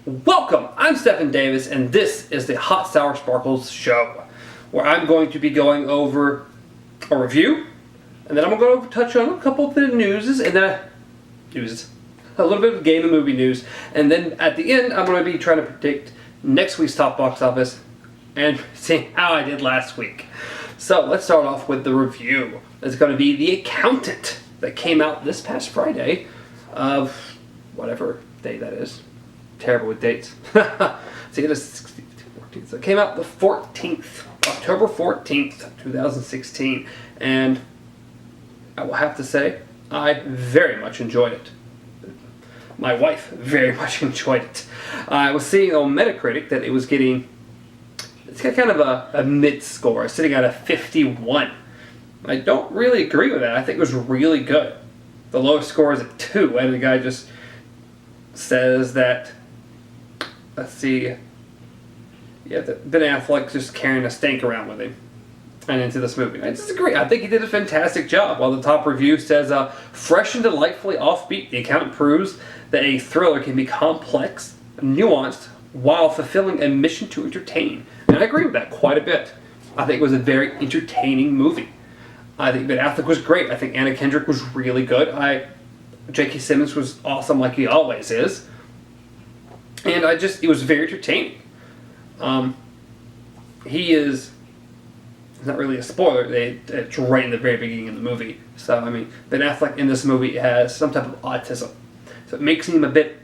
Welcome, I'm Stephen Davis, and this is the Hot Sour Sparkles show, where I'm going to be going over a review, and then I'm going to touch on a couple of the newses, and then a little bit of game and movie news, and then at the end I'm going to be trying to predict next week's top box office and see how I did last week. So let's start off with the review. It's going to be The Accountant that came out this past Friday of whatever day that is. Terrible with dates. See, it is 16th, 14th. So it came out the 14th, October 14th, 2016. And I will have to say, I very much enjoyed it. My wife very much enjoyed it. I was seeing on Metacritic that it was getting, it's got kind of a mid score, sitting at a 51. I don't really agree with that. I think it was really good. The lowest score is a 2, and the guy just says that, let's see, that Ben Affleck just carrying a stank around with him and into this movie. I disagree. I think he did a fantastic job. While the top review says, fresh and delightfully offbeat, The Accountant proves that a thriller can be complex, nuanced, while fulfilling a mission to entertain. And I agree with that quite a bit. I think it was a very entertaining movie. I think Ben Affleck was great. I think Anna Kendrick was really good. J.K. Simmons was awesome like he always is. And it was very entertaining. It's not really a spoiler, it's right in the very beginning of the movie. So, I mean, Ben Affleck in this movie has some type of autism. So it makes him a bit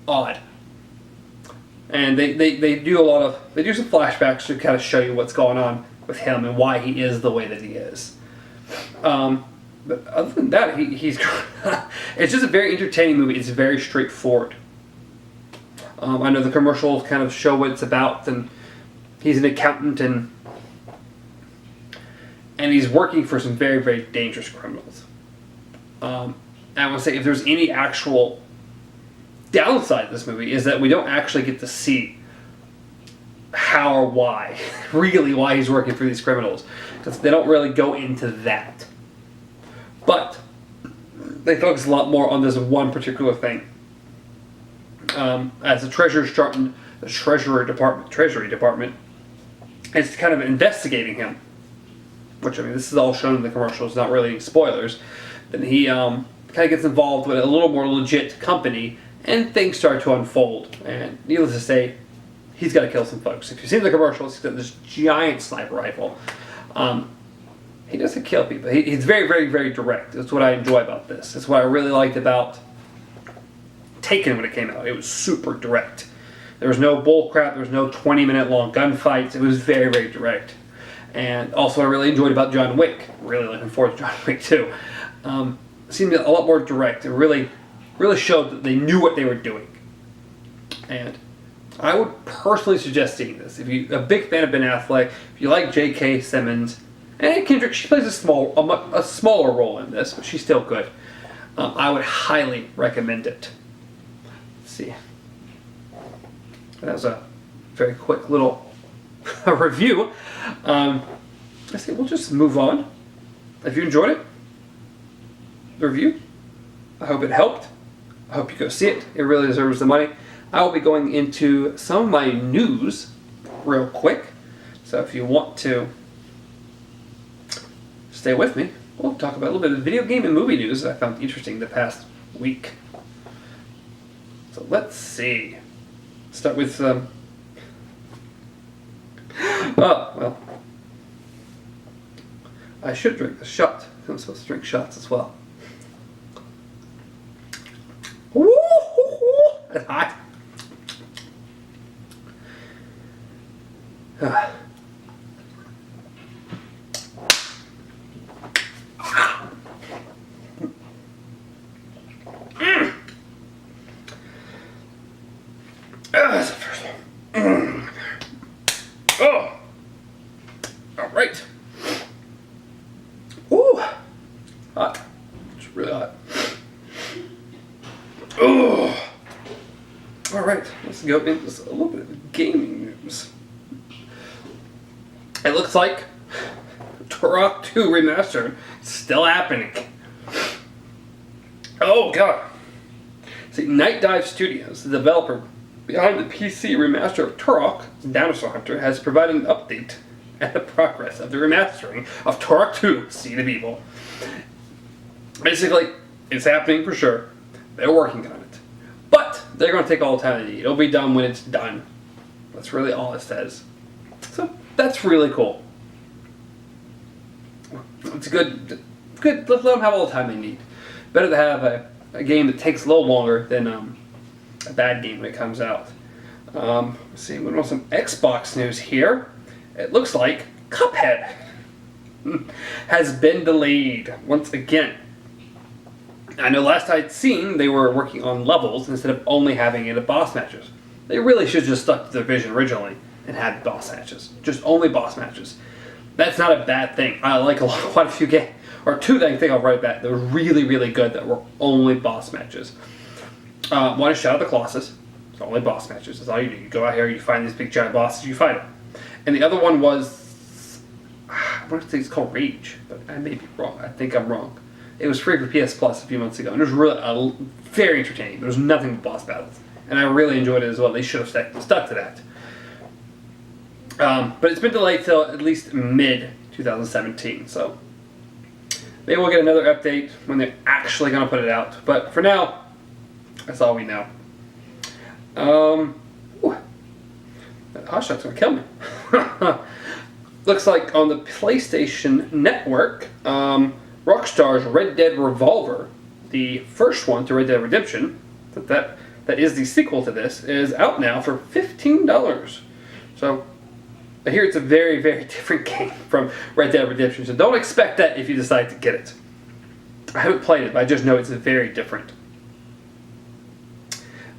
odd. And they do some flashbacks to kind of show you what's going on with him and why he is the way that he is. But other than that, he's it's just a very entertaining movie. It's very straightforward. I know the commercials kind of show what it's about, and he's an accountant, and he's working for some very, very dangerous criminals. I want to say, if there's any actual downside to this movie, is that we don't actually get to see how or why, really why he's working for these criminals, because they don't really go into that. But they focus a lot more on this one particular thing. As the Treasury Department is kind of investigating him, which, I mean, this is all shown in the commercials, not really spoilers. Then he kind of gets involved with a little more legit company, and things start to unfold. And needless to say, he's got to kill some folks. If you've seen the commercials, he's got this giant sniper rifle. He doesn't kill people. He's very, very, very direct. That's what I enjoy about this. That's what I really liked about Taken when it came out. It was super direct. There was no bull crap. There was no 20-minute long gunfights. It was very, very direct. And also what I really enjoyed about John Wick, really looking forward to John Wick 2, seemed a lot more direct. It really, really showed that they knew what they were doing. And I would personally suggest seeing this. If you're a big fan of Ben Affleck, if you like J.K. Simmons, and Kendrick, she plays a smaller role in this, but she's still good. I would highly recommend it. Let's see. That was a very quick little review. I think we'll just move on. If you enjoyed it, the review, I hope it helped. I hope you go see it. It really deserves the money. I will be going into some of my news real quick. So if you want to stay with me, we'll talk about a little bit of video game and movie news that I found interesting the past week. So let's see. Start with oh, well, I should drink the shot. I'm supposed to drink shots as well. Woo! That's hot. That's the first one. Oh! Alright. Ooh! Hot. It's really hot. Oh! Alright, let's go into a little bit of gaming news. It looks like Turok 2 Remastered is still happening. Oh god. See, Night Dive Studios, the developer, behind the PC remaster of Turok, Dinosaur Hunter, has provided an update at the progress of the remastering of Turok 2, Seed of Evil. Basically, it's happening for sure. They're working on it. But they're going to take all the time they need. It'll be done when it's done. That's really all it says. So that's really cool. It's good. Good. Let them have all the time they need. Better to have a game that takes a little longer than a bad game when it comes out. Let's see. We want some Xbox news here. It looks like Cuphead has been delayed once again. I know last I'd seen they were working on levels instead of only having it at boss matches. They really should have just stuck to their vision originally and had boss matches. Just only boss matches. That's not a bad thing. I like quite a few games, or two that I think I'll write back that were really, really good that were only boss matches. One is Shadow of the Colossus. It's only boss matches. That's all you do. You go out here, you find these big giant bosses, you fight them. And the other one was, I want to say it's called Rage, but I may be wrong. I think I'm wrong. It was free for PS Plus a few months ago, and it was really very entertaining. There was nothing but boss battles, and I really enjoyed it as well. They should have stuck to that. But it's been delayed till at least mid-2017, so maybe we'll get another update when they're actually going to put it out. But for now, that's all we know. That hot shot's going to kill me. Looks like on the PlayStation Network, Rockstar's Red Dead Revolver, the first one to Red Dead Redemption, that is the sequel to this, is out now for $15. So I hear it's a very, very different game from Red Dead Redemption, so don't expect that if you decide to get it. I haven't played it, but I just know it's very different.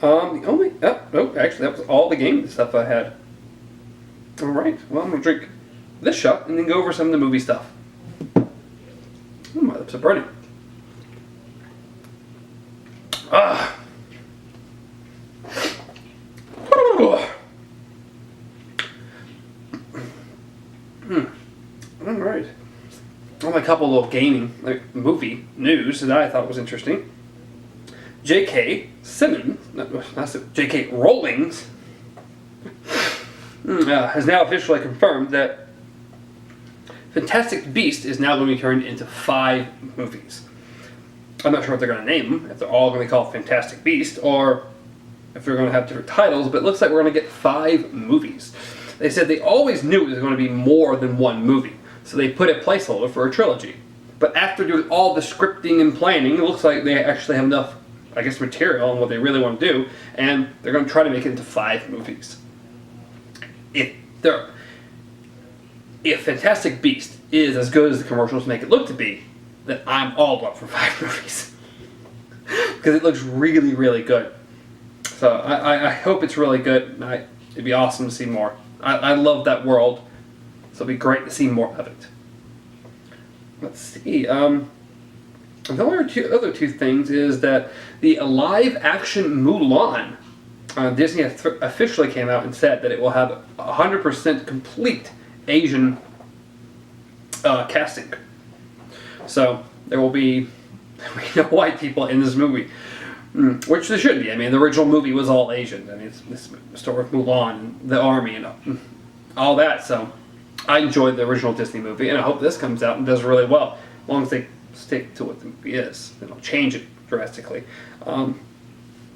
Actually, that was all the game stuff I had. Alright, well, I'm going to drink this shot and then go over some of the movie stuff. Oh, my lips are burning. Ah. Alright. Only a couple little gaming, movie news that I thought was interesting. J.K. Rowling's has now officially confirmed that Fantastic Beast is now going to be turned into 5 movies. I'm not sure what they're going to name them, if they're all going to be called Fantastic Beast, or if they're going to have different titles, but it looks like we're going to get 5 movies. They said they always knew it was going to be more than one movie, so they put a placeholder for a trilogy. But after doing all the scripting and planning, it looks like they actually have enough, I guess, material on what they really want to do, and they're going to try to make it into 5 movies. If Fantastic Beast is as good as the commercials make it look to be, then I'm all up for 5 movies. Because it looks really, really good. So I hope it's really good. It'd be awesome to see more. I love that world, so it'd be great to see more of it. Let's see. The other two things is that the live-action Mulan, Disney officially came out and said that it will have 100% complete Asian casting. So there will be no white people in this movie, which there should be. I mean, the original movie was all Asian. I mean, it's the story of Mulan and the army and all that. So I enjoyed the original Disney movie, and I hope this comes out and does really well. As long as they stick to what the movie is, they don't change it drastically.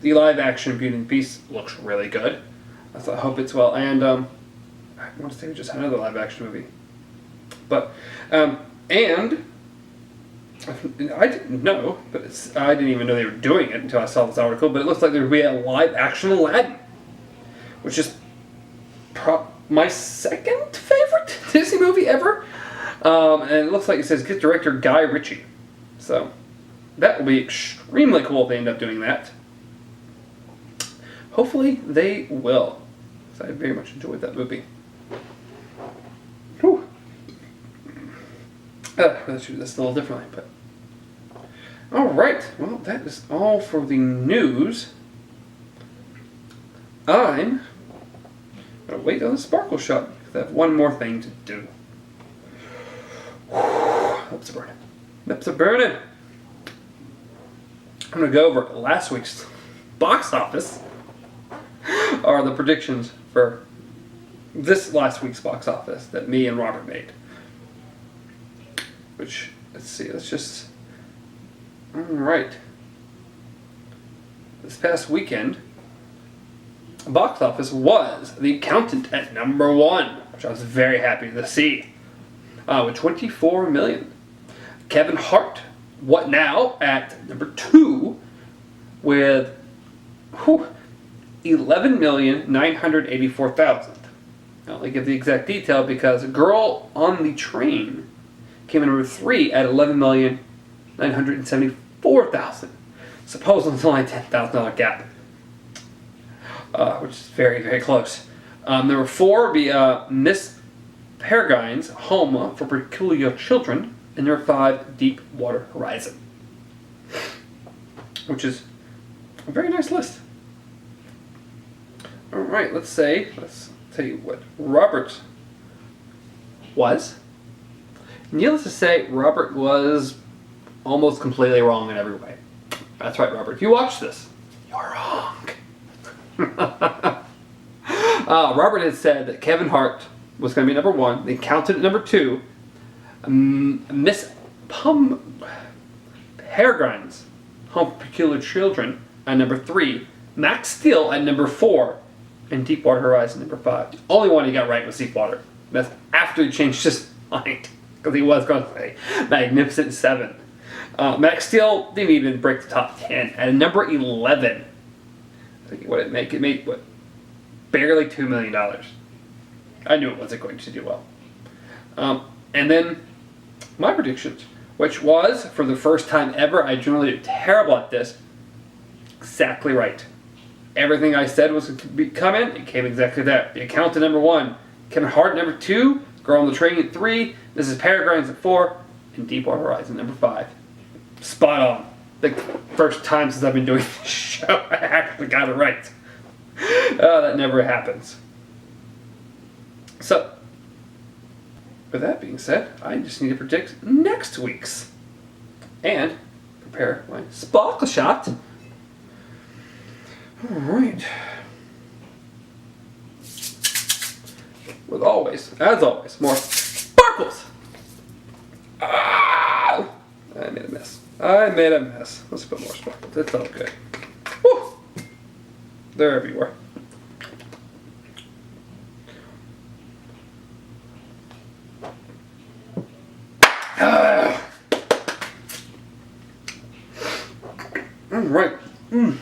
The live-action Beauty and the Beast looks really good. So I hope it's well. And I want to say we just had another live-action movie. But, and I didn't know, but I didn't even know they were doing it until I saw this article, but it looks like there will be a live-action Aladdin, which is my second favorite Disney movie ever. And it looks like it says get director Guy Ritchie. So that will be extremely cool if they end up doing that. Hopefully they will, because I very much enjoyed that movie. Whew. Let's do this a little differently, but alright, well, that is all for the news. I'm going to wait on the sparkle shot, because I have one more thing to do. Lips are burning. Lips are burning. I'm going to go over last week's box office. are the predictions for this last week's box office that me and Robert made. Which, let's see, let's just... Alright. This past weekend, box office was The Accountant at number 1, which I was very happy to see, with 24 million. Kevin Hart, What Now, at number 2, with 11,984,000. I only give the exact detail because Girl on the Train came in number 3 at 11,974,000. Supposedly it's only a $10,000 gap, which is very, very close. Number 4 would be Miss Peregrine's Home for Peculiar Children, and number 5, Deepwater Horizon, which is a very nice list. Alright, let's tell you what Robert was. Needless to say, Robert was almost completely wrong in every way. That's right, Robert. If you watch this, you're wrong. Robert had said that Kevin Hart was going to be number 1, The Accountant at number 2, Miss Peregrine's Home for Peculiar Children at number 3, Max Steel at number 4, and Deepwater Horizon number 5. The only one he got right was Deepwater. That's after he changed his mind, because he was going to say Magnificent 7. Max Steel didn't even break the top 10 at number 11. I think what it made? It made what? Barely $2 million. I knew it wasn't going to do well. And then my predictions, which was for the first time ever, I generally do terrible at this. Exactly right. Everything I said was going to come in. It came exactly that. The Accountant at number 1, Kevin Hart at number 2, Girl on the Train at 3, Mrs. Peregrine's at 4, and Deepwater Horizon number 5. Spot on. The first time since I've been doing this show, I actually got it right. That never happens. So, with that being said, I just need to predict next week's and prepare my sparkle shot. Alright. With as always, more sparkles! Ah! I made a mess. Let's put more sparkles. It's all good. Woo! They're everywhere. Alright. Ooh.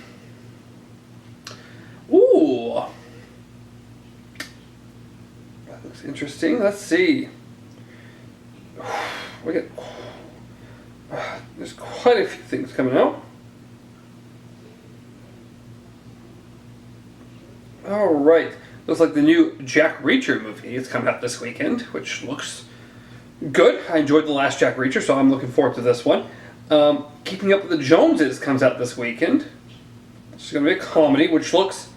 That looks interesting. Let's see. We get... There's quite a few things coming out. Alright. Looks like the new Jack Reacher movie is coming out this weekend, which looks good. I enjoyed the last Jack Reacher, so I'm looking forward to this one. Keeping Up with the Joneses comes out this weekend. It's going to be a comedy, which looks...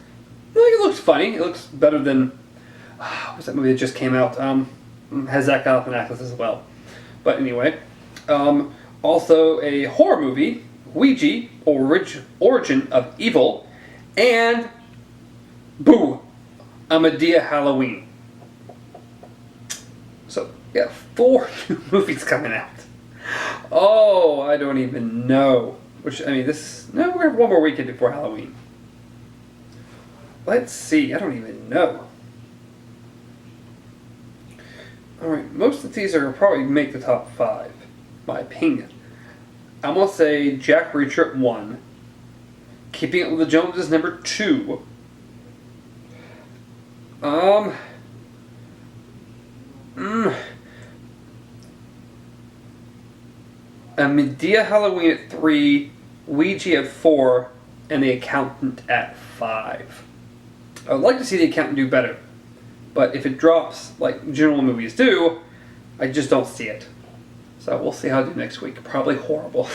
it looks funny. It looks better than... what's that movie that just came out? Has Zach Galifianakis as well. But anyway... also a horror movie, Ouija, Origin of Evil, and Boo, A Medea Halloween. So, yeah, 4 new movies coming out. Oh, I don't even know. Which, I mean, no, we have one more weekend before Halloween. Let's see, I don't even know. Alright, most of these are probably make the top 5. My opinion. I'm going to say Jack Reacher at 1. Keeping Up with the Joneses number 2. A Medea Halloween at 3, Ouija at 4, and The Accountant at 5. I would like to see The Accountant do better, but if it drops like general movies do, I just don't see it. So we'll see how I do next week. Probably horrible,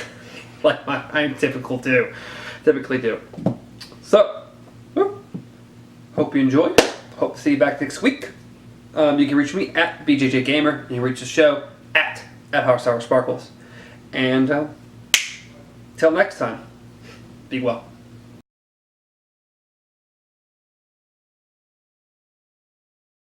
like I typically do. So, hope you enjoyed. Hope to see you back next week. You can reach me at BJJ Gamer, and you can reach the show at Heartsour Sparkles. And till next time, be well.